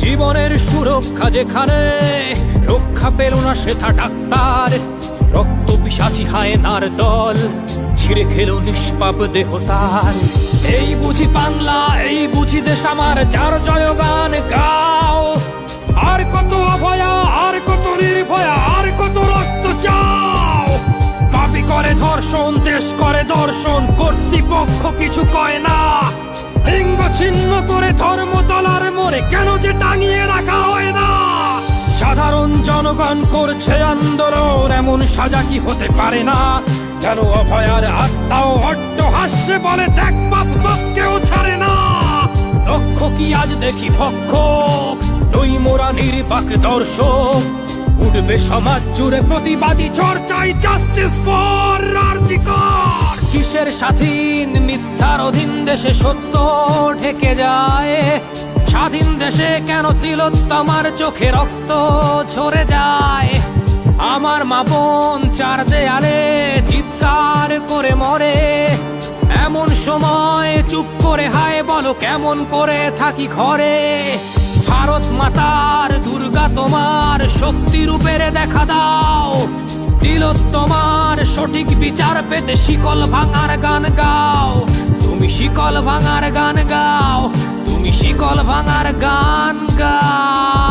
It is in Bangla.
জীবনের সুরক্ষা যেখানে রক্ষা পেল না সেথা ডাক্তার, রক্ত পিশাচি হায়নার দল ছিঁড়ে খেলো নিষ্পাপ দেহ তার। এই বুঝি বাংলা, এই বুঝি দেশ আমার, যার জয়গান গাও। আর কত অভয়া, আর কত নির্ভয়া, আর কত রক্ত চাও। পাপী করে ধর্ষণ, দেশ করে দর্শন, কর্তৃপক্ষ কিছু কয় না। লিঙ্গ ছিন্ন করে ধর্মতলার মোড়ে কেন যে টাঙিয়ে রাখা হয় না। সাধারণ জনগণ করছে আন্দোলন, এমন সাজা কি হতে পারে না। যেন অভয়ার আত্মাও অট্টহাস্যে বলে, দেখ বাপ বাপকেও ছাড়ে না। লক্ষ্য কি আজ দেখি ভক্ষক, নই মোরা নির্বাক দর্শক। উঠবে সমাজ জুড়ে প্রতিবাদী ঝড়, চাই জাস্টিস ফর আর.জি. কর। কিসের স্বাধীন, মিথ্যার অধীন দেশে সত্য ঢেকে যায়। স্বাধীন দেশে কেন তিলোত্তমার চোখে রক্ত ঝরে যায়। আমার মা বোন চার দেয়ালে চিৎকার করে মরে, এমন সময় চুপ করে হায় বলো কেমন করে থাকি ঘরে। ভারত মাতার, দুর্গা তোমার শক্তি রূপের দেখা দাও। তিলোত্তমার সঠিক বিচার পেতে শিকল ভাঙার গান গাও। তুমি শিকল ভাঙার গান গাও, তুমি শিকল ভাঙার গান গাও।